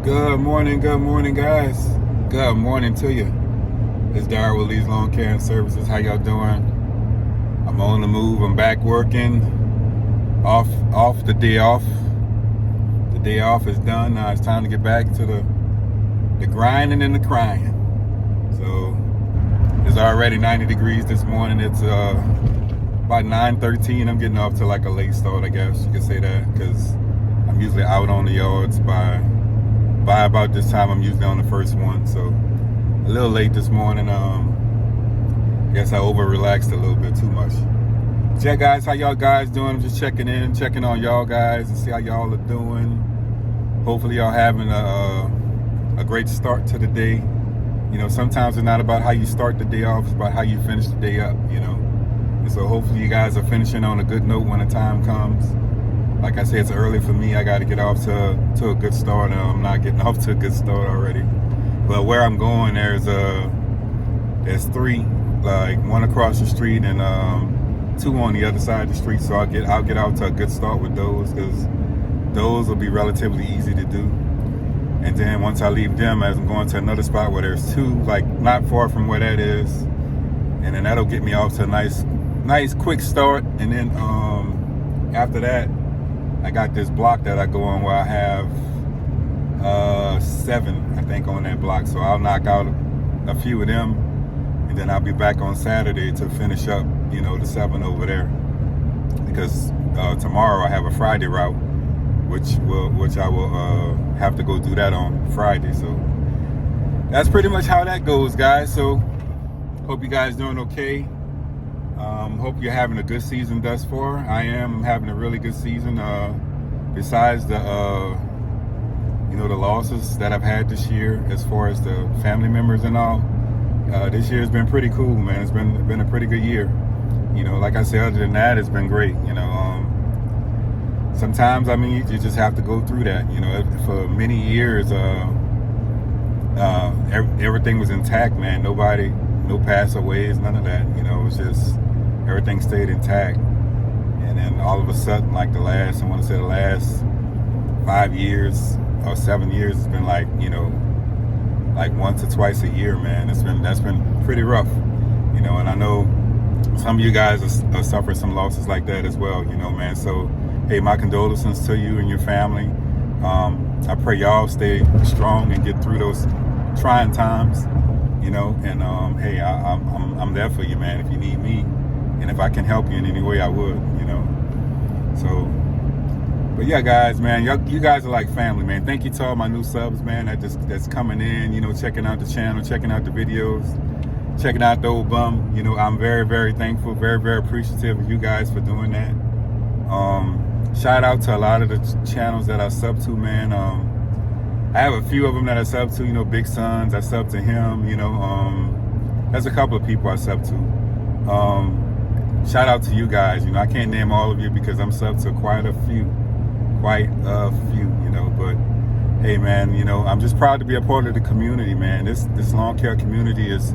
Good morning, guys. Good morning to you. It's Darryl with Lee's Lawn Care and Services. How y'all doing? I'm on the move. I'm back working. Off the day off. The day off is done. Now it's time to get back to the grinding and the crying. So it's already 90 degrees this morning. It's about 9:13. I'm getting off to like a late start, I guess you could say that, because I'm usually out on the yards by about this time. I'm usually on the first one, so a little late this morning. I guess I over relaxed a little bit too much. But yeah, guys, how y'all guys doing? I'm just checking on y'all guys and see how y'all are doing. Hopefully y'all having a great start to the day. You know, sometimes it's not about how you start the day off, it's about how you finish the day up, you know. And so hopefully you guys are finishing on a good note when the time comes. Like I said, it's early for me. I got to get off to a good start. I'm not getting off to a good start already. But where I'm going, there's three, like one across the street and two on the other side of the street. So I'll get out to a good start with those, because those will be relatively easy to do. And then once I leave them, as I'm going to another spot where there's two, like not far from where that is, and then that'll get me off to a nice quick start. And then after that, I got this block that I go on where I have 7, I think, on that block. So I'll knock out a few of them, and then I'll be back on Saturday to finish up, you know, the 7 over there. Because tomorrow I have a Friday route, which I will have to go do that on Friday. So that's pretty much how that goes, guys. So hope you guys doing okay. Hope you're having a good season thus far. I'm having a really good season. Besides the the losses that I've had this year, as far as the family members and all, this year has been pretty cool, man. It's been a pretty good year. You know, like I said, other than that, it's been great. You know, sometimes, I mean, you just have to go through that. You know, for many years, everything was intact, man. No passaways, none of that. You know, it was just everything stayed intact. And then all of a sudden, like the last 5 years or 7 years, it's been like, you know, like once or twice a year, man. That's been pretty rough, you know. And I know some of you guys are suffering some losses like that as well, you know, man. So hey, my condolences to you and your family. I pray y'all stay strong and get through those trying times, you know. And hey, I'm there for you, man, if you need me, and if I can help you in any way, I would, you know. So, but yeah, guys, man, you guys are like family, man. Thank you to all my new subs, man, that's coming in, you know, checking out the channel, checking out the videos, checking out the old bum. You know, I'm very, very thankful, very, very appreciative of you guys for doing that. Shout out to a lot of the channels that I sub to, man. I have a few of them that I sub to, you know. Big Sons, I sub to him, you know. There's a couple of people I sub to. Shout out to you guys. You know, I can't name all of you because I'm sub to quite a few, you know. But hey, man, you know, I'm just proud to be a part of the community, man. This lawn care community is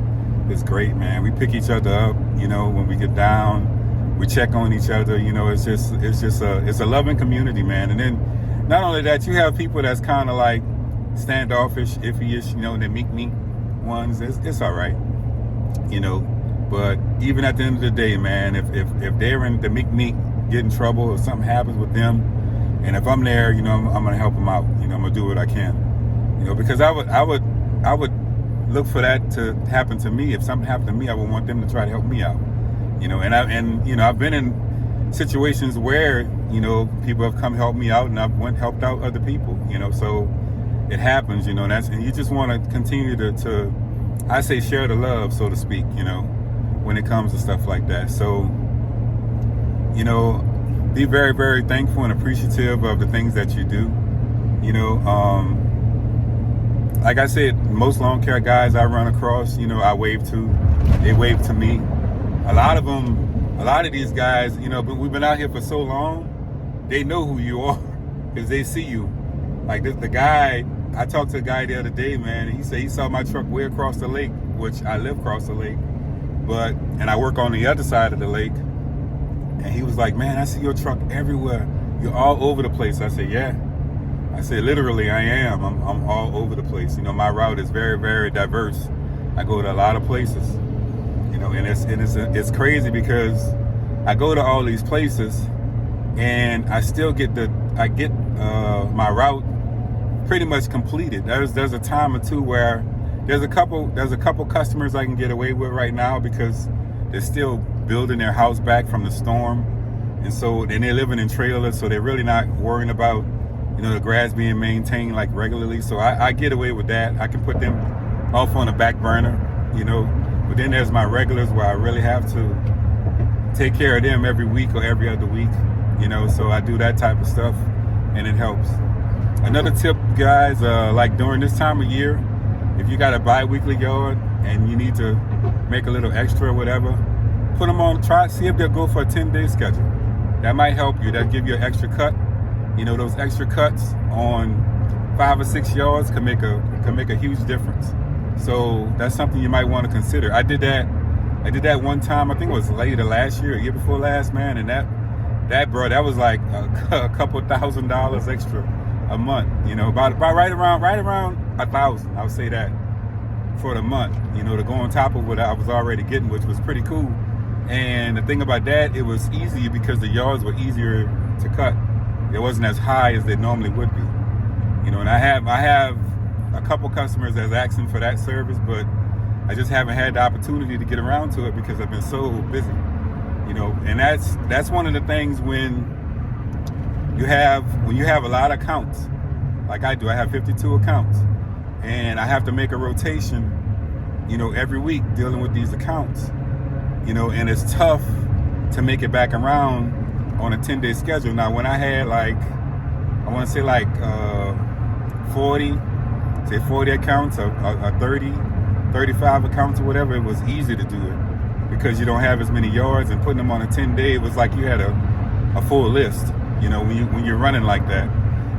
great, man. We pick each other up, you know, when we get down. We check on each other, you know. It's a loving community, man. And then not only that, you have people that's kind of like standoffish, iffy-ish, you know, the meek ones. It's all right, you know. But even at the end of the day, man, if they're in the meek get in trouble or something happens with them, and if I'm there, you know, I'm gonna help them out. You know, I'm gonna do what I can, you know, because I would look for that to happen to me. If something happened to me, I would want them to try to help me out, you know. And you know, I've been in situations where, you know, people have come help me out, and I've helped out other people, you know. So it happens, you know. And you just want to continue to I say share the love, so to speak, you know, when it comes to stuff like that. So, you know, be very, very thankful and appreciative of the things that you do. You know, like I said, most lawn care guys I run across, you know, I wave to, they wave to me. A lot of these guys, you know, but we've been out here for so long, they know who you are because they see you. Like the guy, I talked to a guy the other day, man, and he said he saw my truck way across the lake, which I live across the lake. And I work on the other side of the lake, and he was like, man, I see your truck everywhere. You're all over the place. I said, yeah. I said literally I am. I'm all over the place. You know, my route is very, very diverse. I go to a lot of places. You know, and it's crazy because I go to all these places and I still get my route pretty much completed. There's a time or two where there's a couple customers I can get away with right now because they're still building their house back from the storm, and they're living in trailers, so they're really not worrying about, you know, the grass being maintained like regularly. So I get away with that. I can put them off on the back burner, you know. But then there's my regulars where I really have to take care of them every week or every other week, you know. So I do that type of stuff, and it helps. Another tip, guys, like during this time of year, if you got a bi-weekly yard and you need to make a little extra or whatever, put them on, see if they'll go for a 10-day schedule. That might help you. That'll give you an extra cut. You know, those extra cuts on 5 or 6 yards can make a huge difference. So that's something you might want to consider. I did that one time, I think it was later last year, a year before last, man, and that was like a couple $1,000 extra a month, you know, about right around $1,000, I would say that, for the month, you know, to go on top of what I was already getting, which was pretty cool. And the thing about that, it was easy because the yards were easier to cut. It wasn't as high as they normally would be, you know. And I have a couple customers that's asking for that service, but I just haven't had the opportunity to get around to it because I've been so busy, you know. And that's one of the things when you have a lot of accounts, like I do. I have 52 accounts, and I have to make a rotation, you know, every week dealing with these accounts, you know, and it's tough to make it back around on a 10-day schedule. Now, when I had I want to say 40 accounts or 30, 35 accounts or whatever, it was easy to do it because you don't have as many yards, and putting them on a 10-day, it was like you had a full list, you know, when you're running like that.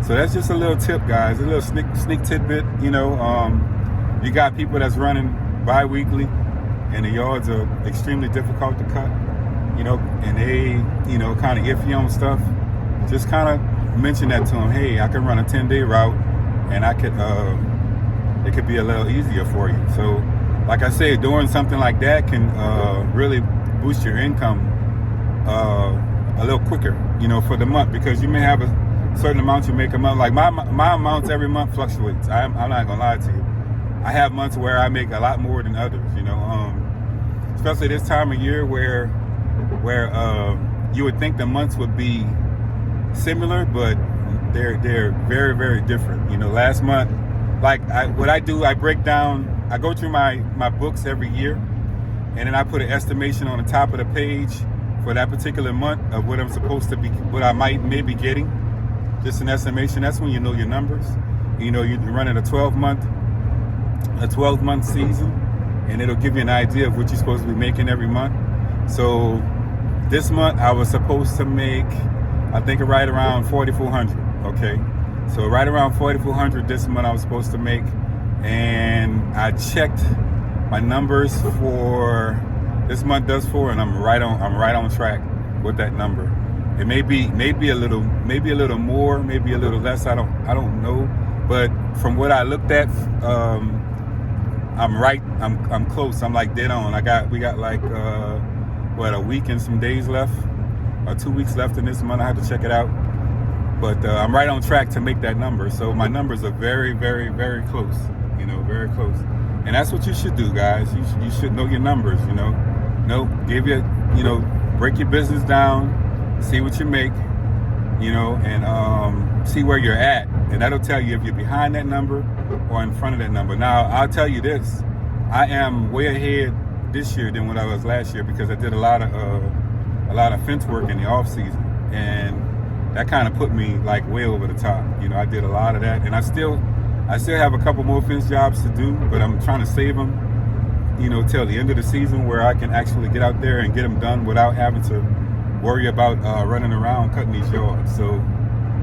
So that's just a little tip, guys, a little sneak tidbit, you know. You got people that's running bi-weekly and the yards are extremely difficult to cut, you know, and they, you know, kind of iffy on stuff. Just kind of mention that to them. Hey, I can run a 10-day route, and it could be a little easier for you. So like I said, doing something like that can really boost your income a little quicker, you know, for the month, because you may have a certain amount you make a month. Like my amounts every month fluctuates. I'm not gonna lie to you. I have months where I make a lot more than others, you know, especially this time of year where you would think the months would be similar, but they're very, very different. You know, last month, what I do, I break down, I go through my books every year, and then I put an estimation on the top of the page for that particular month of what I'm supposed to be, what I may be getting. Just an estimation. That's when you know your numbers. You know, you're running a 12-month season, and it'll give you an idea of what you're supposed to be making every month. So this month I was supposed to make, I think, right around $4,400. Okay, so right around $4,400 this month I was supposed to make, and I checked my numbers for this month thus far, and I'm right on track with that number. It may be a little more, maybe a little less. I don't know, but from what I looked at, I'm right. I'm close. I'm like dead on. We got like a week and some days left, or 2 weeks left in this month. I have to check it out, but I'm right on track to make that number. So my numbers are very, very, very close. You know, very close. And that's what you should do, guys. You should know your numbers. You know, break your business down. See what you make, you know, and see where you're at, and that'll tell you if you're behind that number or in front of that number. Now, I'll tell you this: I am way ahead this year than what I was last year, because I did a lot of fence work in the off season, and that kind of put me like way over the top. You know, I did a lot of that, and I still have a couple more fence jobs to do, but I'm trying to save them, you know, till the end of the season, where I can actually get out there and get them done without having to worry about running around cutting these yards. So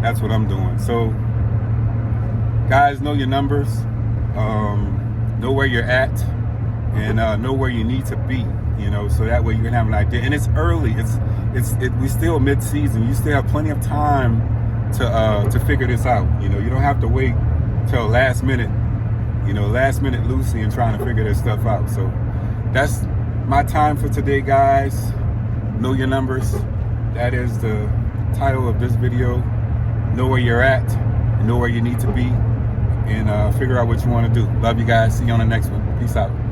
that's what I'm doing. So guys, know your numbers, know where you're at, and know where you need to be, you know, so that way you can have an idea. And it's early, we still mid-season. You still have plenty of time to figure this out. You know, you don't have to wait till last minute Lucy and trying to figure this stuff out. So that's my time for today, guys. Know your numbers. That is the title of this video. Know where you're at, know where you need to be, and figure out what you want to do. Love you guys. See you on the next one. Peace out.